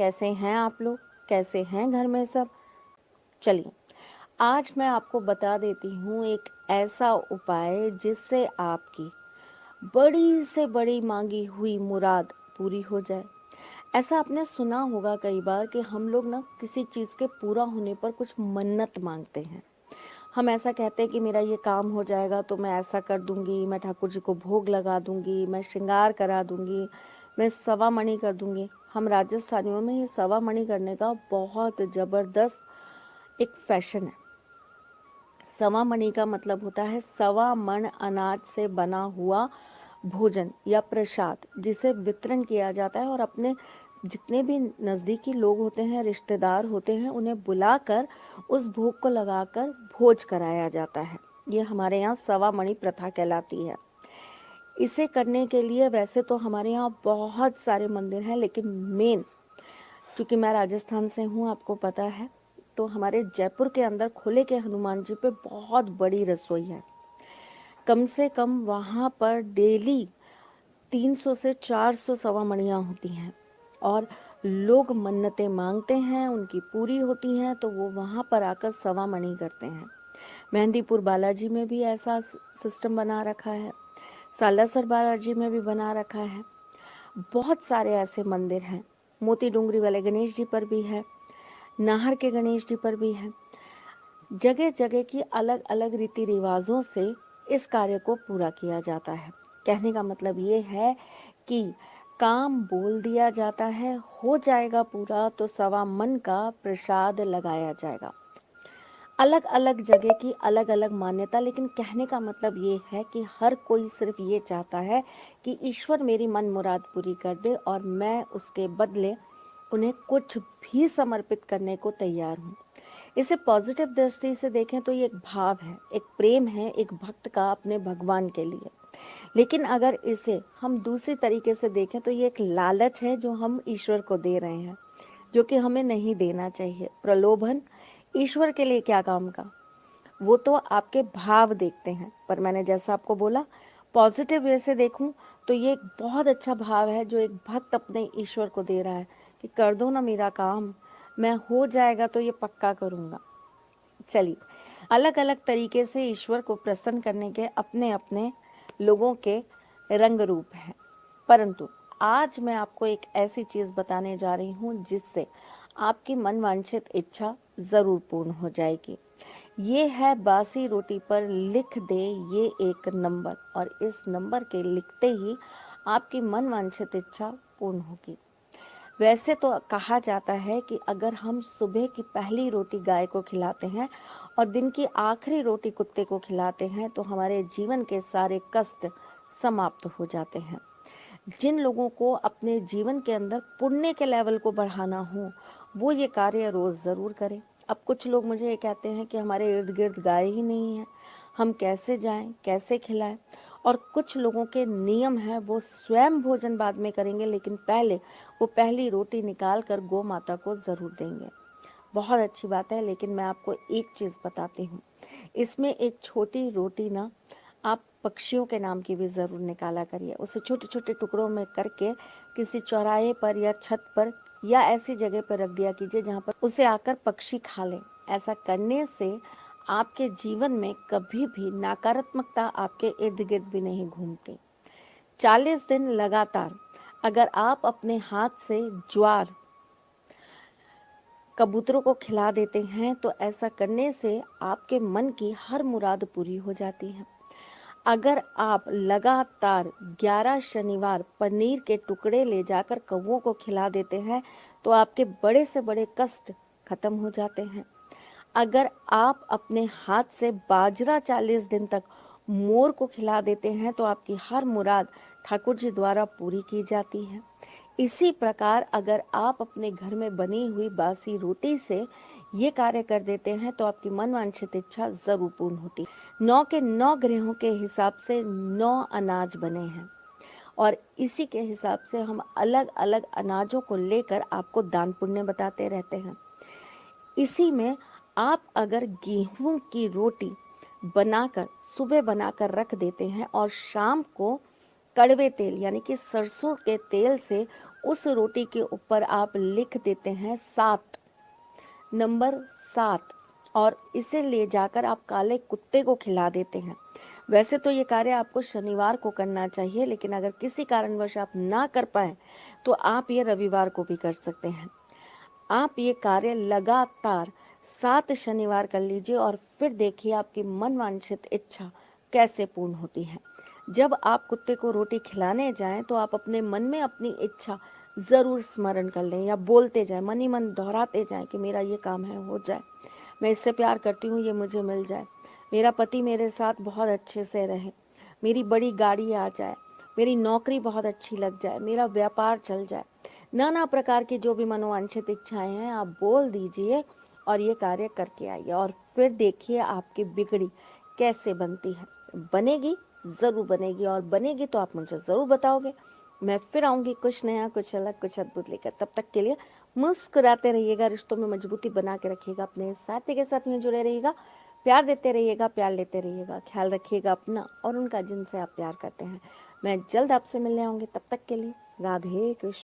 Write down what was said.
कैसे हैं आप लोग? कैसे हैं घर में सब? चलिए, आज मैं आपको बता देती हूँ एक ऐसा उपाय जिससे आपकी बड़ी से बड़ी मांगी हुई मुराद पूरी हो जाए। ऐसा आपने सुना होगा कई बार कि हम लोग ना किसी चीज़ के पूरा होने पर कुछ मन्नत मांगते हैं। हम ऐसा कहते हैं कि मेरा ये काम हो जाएगा तो मैं ऐसा कर दूंगी, मैं ठाकुर जी को भोग लगा दूंगी, मैं श्रृंगार करा दूंगी, मैं सवा मणि कर दूंगी। हम राजस्थानियों में ये सवा मणि करने का बहुत ज़बरदस्त एक फैशन है। सवा मणि का मतलब होता है सवा मण अनाज से बना हुआ भोजन या प्रसाद, जिसे वितरण किया जाता है और अपने जितने भी नज़दीकी लोग होते हैं, रिश्तेदार होते हैं, उन्हें बुलाकर उस भोग को लगाकर भोज कराया जाता है। ये हमारे यहाँ सवा मणि प्रथा कहलाती है। इसे करने के लिए वैसे तो हमारे यहाँ बहुत सारे मंदिर हैं, लेकिन मेन, क्योंकि मैं राजस्थान से हूँ आपको पता है, तो हमारे जयपुर के अंदर खुले के हनुमान जी पे बहुत बड़ी रसोई है। कम से कम वहाँ पर डेली 300 से 400 सवा मणियाँ होती हैं और लोग मन्नतें मांगते हैं, उनकी पूरी होती हैं तो वो वहाँ पर आकर सवा मणि करते हैं। मेहंदीपुर बालाजी में भी ऐसा सिस्टम बना रखा है, सालासर बालाजी में भी बना रखा है। बहुत सारे ऐसे मंदिर हैं, मोती डूंगरी वाले गणेश जी पर भी है, नाहर के गणेश जी पर भी है। जगह जगह की अलग अलग रीति रिवाजों से इस कार्य को पूरा किया जाता है। कहने का मतलब ये है कि काम बोल दिया जाता है, हो जाएगा पूरा तो सवा मन का प्रसाद लगाया जाएगा। अलग अलग जगह की अलग अलग मान्यता, लेकिन कहने का मतलब ये है कि हर कोई सिर्फ ये चाहता है कि ईश्वर मेरी मन मुराद पूरी कर दे और मैं उसके बदले उन्हें कुछ भी समर्पित करने को तैयार हूँ। इसे पॉजिटिव दृष्टि से देखें तो ये एक भाव है, एक प्रेम है, एक भक्त का अपने भगवान के लिए। लेकिन अगर इसे हम दूसरी तरीके से देखें तो ये एक लालच है जो हम ईश्वर को दे रहे हैं, जो कि हमें नहीं देना चाहिए। प्रलोभन ईश्वर के लिए क्या काम का, वो तो आपके भाव देखते हैं। पर मैंने जैसा आपको बोला, पॉजिटिव वे से देखूं तो ये एक बहुत अच्छा भाव है जो एक भक्त अपने ईश्वर को दे रहा है कि कर दो ना मेरा काम, मैं हो जाएगा तो ये पक्का करूँगा। चलिए, अलग अलग तरीके से ईश्वर को प्रसन्न करने के अपने अपने लोगों के रंग रूप हैं, परंतु आज मैं आपको एक ऐसी चीज़ बताने जा रही हूँ जिससे आपकी मनवांछित इच्छा ज़रूर पूर्ण हो जाएगी। ये है बासी रोटी पर लिख दे ये एक नंबर, और इस नंबर के लिखते ही आपकी मनवांछित इच्छा पूर्ण होगी। वैसे तो कहा जाता है कि अगर हम सुबह की पहली रोटी गाय को खिलाते हैं और दिन की आखिरी रोटी कुत्ते को खिलाते हैं तो हमारे जीवन के सारे कष्ट समाप्त हो जाते हैं। जिन लोगों को अपने जीवन के अंदर पुण्य के लेवल को बढ़ाना हो वो ये कार्य रोज़ ज़रूर करें। अब कुछ लोग मुझे ये कहते हैं कि हमारे इर्द गिर्द गाय ही नहीं है, हम कैसे जाएं, कैसे खिलाएं। और कुछ लोगों के नियम है, वो स्वयं भोजन बाद में करेंगे लेकिन पहले वो पहली रोटी निकाल कर गौ माता को ज़रूर देंगे। बहुत अच्छी बात है, लेकिन मैं आपको एक चीज़ बताती हूँ, इसमें एक छोटी रोटी ना आप पक्षियों के नाम की भी ज़रूर निकाला करिए। उसे छोटे छोटे टुकड़ों में करके किसी चौराहे पर या छत पर या ऐसी जगह पर रख दिया कीजिए जहाँ पर उसे आकर पक्षी खा लें। ऐसा करने से आपके जीवन में कभी भी नकारात्मकता आपके इर्द गिर्द भी नहीं घूमती। 40 दिन लगातार अगर आप अपने हाथ से ज्वार कबूतरों को खिला देते हैं तो ऐसा करने से आपके मन की हर मुराद पूरी हो जाती है। अगर आप लगातार 11 शनिवार पनीर के टुकड़े ले जाकर कौवों को खिला देते हैं तो आपके बड़े से बड़े कष्ट खत्म हो जाते हैं। अगर आप अपने हाथ से बाजरा 40 दिन तक मोर को खिला देते हैं तो आपकी हर मुराद ठाकुर जी द्वारा पूरी की जाती है। इसी प्रकार अगर आप अपने घर में बनी हुई बासी रोटी से ये कार्य कर देते हैं तो आपकी मनवांछित इच्छा जरूर पूर्ण होती है। 9 के 9 ग्रहों के हिसाब से 9 अनाज बने हैं और इसी के हिसाब से हम अलग अलग अनाजों को लेकर आपको दान पुण्य बताते रहते हैं। इसी में आप अगर गेहूं की रोटी बनाकर सुबह बनाकर रख देते हैं और शाम को कड़वे तेल यानी कि सरसों के तेल से उस रोटी के ऊपर आप लिख देते हैं 7, नंबर 7, और इसे ले जाकर आप काले कुत्ते को खिला देते हैं। वैसे तो ये कार्य आपको शनिवार को करना चाहिए, लेकिन अगर किसी कारणवश आप ना कर पाए तो आप ये रविवार को भी कर सकते हैं। आप ये कार्य लगातार 7 शनिवार कर लीजिए और फिर देखिए आपकी मनवांछित इच्छा कैसे पूर्ण होती है। जब आप कुत्ते को रोटी खिलाने जाएं तो आप अपने मन में अपनी इच्छा ज़रूर स्मरण कर लें या बोलते जाएं, मन ही मन दोहराते जाएं कि मेरा ये काम है, हो जाए, मैं इससे प्यार करती हूँ, ये मुझे मिल जाए, मेरा पति मेरे साथ बहुत अच्छे से रहे, मेरी बड़ी गाड़ी आ जाए, मेरी नौकरी बहुत अच्छी लग जाए, मेरा व्यापार चल जाए। नाना प्रकार की जो भी मनोवांछित इच्छाएं हैं आप बोल दीजिए और ये कार्य करके आइए, और फिर देखिए आपकी बिगड़ी कैसे बनती है। बनेगी, ज़रूर बनेगी, और बनेगी तो आप मुझे ज़रूर बताओगे। मैं फिर आऊँगी कुछ नया, कुछ अलग, कुछ अद्भुत लेकर। तब तक के लिए मुस्कुराते रहिएगा, रिश्तों में मजबूती बना के रखिएगा, अपने साथी के साथ में जुड़े रहिएगा, प्यार देते रहिएगा, प्यार लेते रहिएगा, ख्याल रखिएगा अपना और उनका जिनसे आप प्यार करते हैं। मैं जल्द आपसे मिलने आऊँगी, तब तक के लिए राधे कृष्ण।